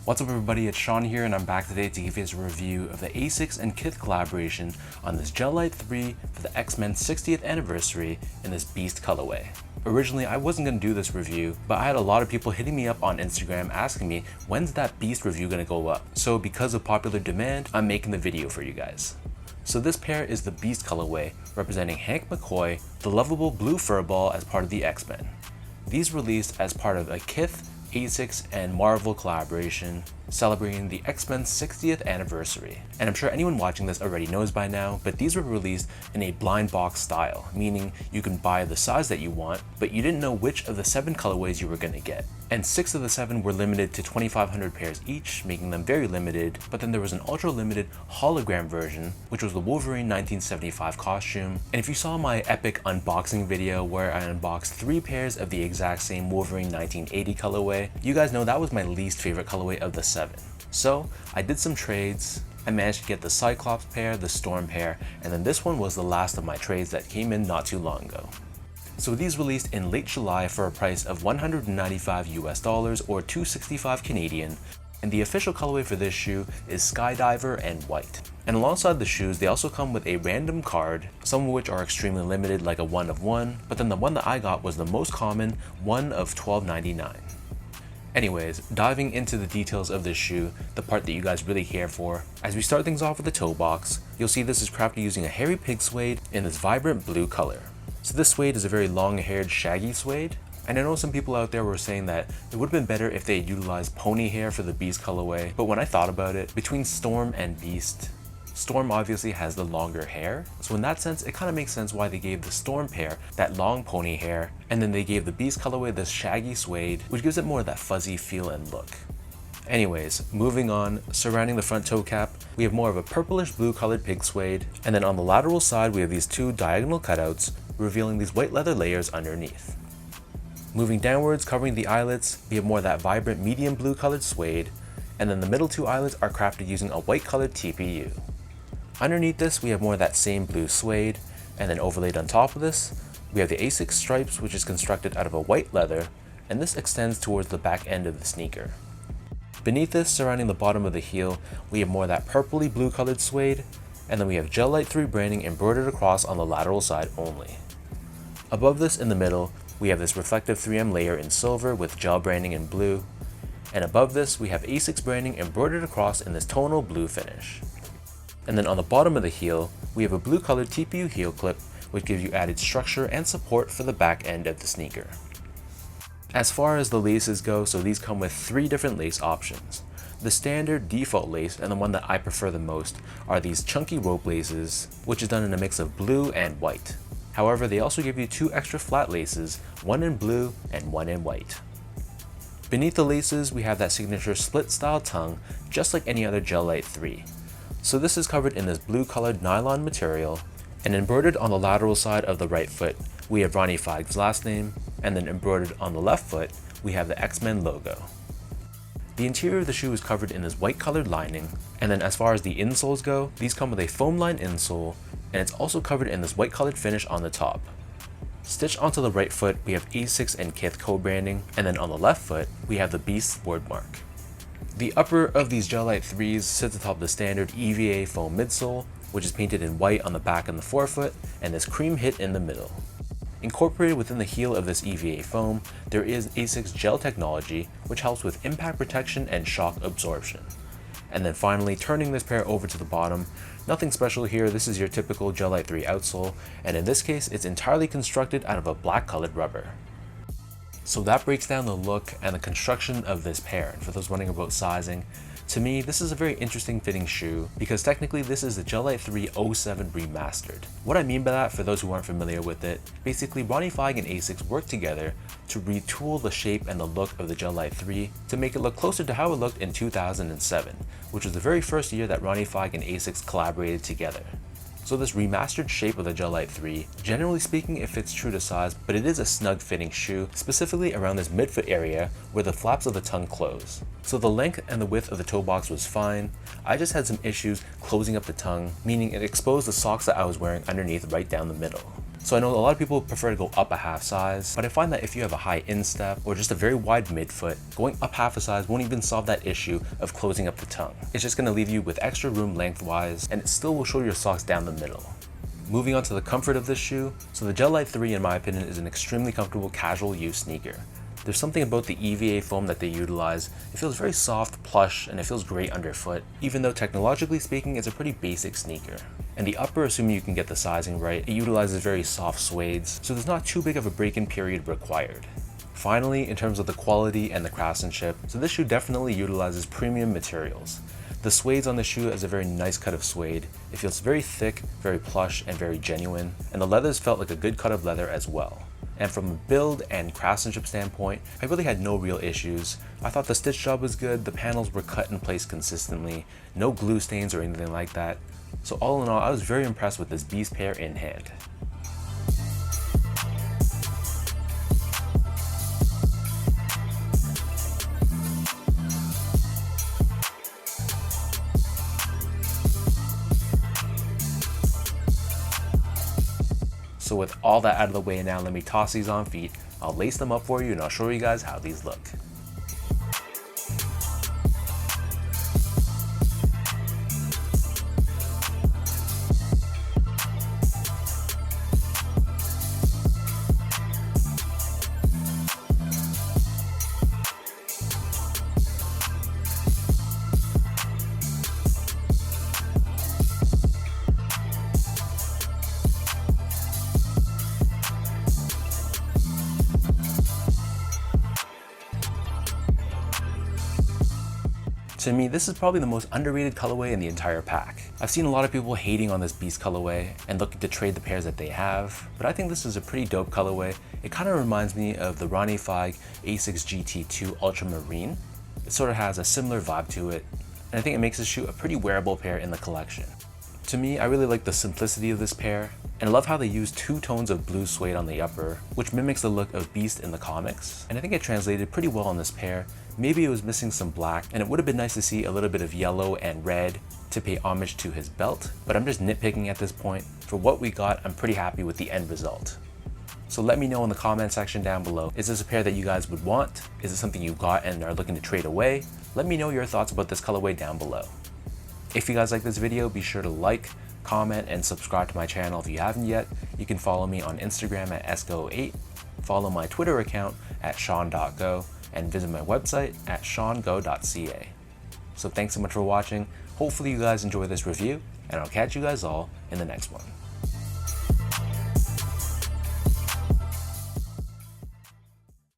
What's up everybody, it's Sean here and I'm back today to give you a review of the Asics and Kith collaboration on this Gel-Lyte 3 for the X-Men 60th anniversary in this Beast colorway. Originally I wasn't going to do this review, but I had a lot of people hitting me up on Instagram asking me when's that Beast review going to go up. So because of popular demand, I'm making the video for you guys. So this pair is the Beast colorway, representing Hank McCoy, the lovable blue furball as part of the X-Men. These released as part of a Kith, Asics, and Marvel collaboration celebrating the X-Men's 60th anniversary. And I'm sure anyone watching this already knows by now, but these were released in a blind box style, meaning you can buy the size that you want, but you didn't know which of the 7 colorways you were going to get. And 6 of the 7 were limited to 2,500 pairs each, making them very limited, but then there was an ultra limited hologram version, which was the Wolverine 1975 costume. And if you saw my epic unboxing video where I unboxed 3 pairs of the exact same Wolverine 1980 colorway, you guys know that was my least favorite colorway of the 7. So I did some trades. I managed to get the Cyclops pair, the Storm pair, and then this one was the last of my trades that came in not too long ago. So these released in late July for a price of $195 US or $265 Canadian, and the official colorway for this shoe is Skydiver and White. And alongside the shoes, they also come with a random card, some of which are extremely limited like a 1 of 1, but then the one that I got was the most common 1 of 12.99. Anyways, diving into the details of this shoe, the part that you guys really care for. As we start things off with the toe box, you'll see this is crafted using a hairy pig suede in this vibrant blue color. So this suede is a very long-haired shaggy suede, and I know some people out there were saying that it would have been better if they had utilized pony hair for the Beast colorway, but when I thought about it, between Storm and Beast, Storm obviously has the longer hair, so in that sense it kind of makes sense why they gave the Storm pair that long pony hair, and then they gave the Beast colorway this shaggy suede, which gives it more of that fuzzy feel and look. Anyways, moving on, surrounding the front toe cap, we have more of a purplish blue colored pig suede, and then on the lateral side we have these 2 diagonal cutouts, revealing these white leather layers underneath. Moving downwards, covering the eyelets, we have more of that vibrant medium blue colored suede, and then the middle 2 eyelets are crafted using a white colored TPU. Underneath this, we have more of that same blue suede, and then overlaid on top of this, we have the Asics stripes, which is constructed out of a white leather, and this extends towards the back end of the sneaker. Beneath this, surrounding the bottom of the heel, we have more of that purpley blue colored suede, and then we have Gel-Lyte 3 branding embroidered across on the lateral side only. Above this in the middle, we have this reflective 3M layer in silver with gel branding in blue, and above this we have Asics branding embroidered across in this tonal blue finish. And then on the bottom of the heel, we have a blue colored TPU heel clip, which gives you added structure and support for the back end of the sneaker. As far as the laces go, so these come with 3 different lace options. The standard default lace, and the one that I prefer the most, are these chunky rope laces, which is done in a mix of blue and white. However, they also give you 2 extra flat laces, one in blue and one in white. Beneath the laces, we have that signature split style tongue, just like any other Gel-Lyte 3. So this is covered in this blue colored nylon material, and embroidered on the lateral side of the right foot, we have Ronnie Feig's last name, and then embroidered on the left foot, we have the X-Men logo. The interior of the shoe is covered in this white colored lining, and then as far as the insoles go, these come with a foam lined insole, and it's also covered in this white colored finish on the top. Stitched onto the right foot, we have Asics and Kith co-branding, and then on the left foot, we have the Beast word mark. The upper of these Gel-Lyte 3s sits atop the standard EVA foam midsole, which is painted in white on the back and the forefoot, and this cream hit in the middle. Incorporated within the heel of this EVA foam, there is Asics gel technology, which helps with impact protection and shock absorption. And then finally, turning this pair over to the bottom, nothing special here, this is your typical Gel-Lyte 3 outsole, and in this case, it's entirely constructed out of a black colored rubber. So that breaks down the look and the construction of this pair, and for those wondering about sizing, to me, this is a very interesting fitting shoe because technically this is the Gel-Lyte 3 07 Remastered. What I mean by that, for those who aren't familiar with it, basically Ronnie Feig and Asics worked together to retool the shape and the look of the Gel-Lyte 3 to make it look closer to how it looked in 2007, which was the very first year that Ronnie Feig and Asics collaborated together. So this remastered shape of the Gel-Lyte 3, generally speaking it fits true to size, but it is a snug fitting shoe, specifically around this midfoot area where the flaps of the tongue close. So the length and the width of the toe box was fine, I just had some issues closing up the tongue, meaning it exposed the socks that I was wearing underneath right down the middle. So I know a lot of people prefer to go up a half size, but I find that if you have a high instep or just a very wide midfoot, going up half a size won't even solve that issue of closing up the tongue. It's just going to leave you with extra room lengthwise, and it still will show your socks down the middle. Moving on to the comfort of this shoe, so the Gel-Lyte 3 in my opinion is an extremely comfortable casual use sneaker. There's something about the EVA foam that they utilize. It feels very soft, plush, and it feels great underfoot, even though technologically speaking it's a pretty basic sneaker. And the upper, assuming you can get the sizing right, it utilizes very soft suedes, so there's not too big of a break-in period required. Finally, in terms of the quality and the craftsmanship, so this shoe definitely utilizes premium materials. The suedes on the shoe is a very nice cut of suede. It feels very thick, very plush, and very genuine, and the leathers felt like a good cut of leather as well. And from a build and craftsmanship standpoint, I really had no real issues. I thought the stitch job was good, the panels were cut in place consistently, no glue stains or anything like that. So all in all, I was very impressed with this beast pair in hand. So with all that out of the way now, let me toss these on feet. I'll lace them up for you and I'll show you guys how these look. To me, this is probably the most underrated colorway in the entire pack. I've seen a lot of people hating on this beast colorway and looking to trade the pairs that they have, but I think this is a pretty dope colorway. It kind of reminds me of the Ronnie Fieg Asics GT2 Ultramarine. It sort of has a similar vibe to it, and I think it makes this shoe a pretty wearable pair in the collection. To me, I really like the simplicity of this pair, and I love how they use two tones of blue suede on the upper, which mimics the look of Beast in the comics, and I think it translated pretty well on this pair. Maybe it was missing some black, and it would have been nice to see a little bit of yellow and red to pay homage to his belt, but I'm just nitpicking at this point. For what we got, I'm pretty happy with the end result. So let me know in the comment section down below, is this a pair that you guys would want? Is it something you got and are looking to trade away? Let me know your thoughts about this colorway down below. If you guys like this video, be sure to like, comment, and subscribe to my channel if you haven't yet. You can follow me on Instagram at esco8, follow my Twitter account at sean.go, and visit my website at seango.ca. So thanks so much for watching. Hopefully you guys enjoy this review, and I'll catch you guys all in the next one.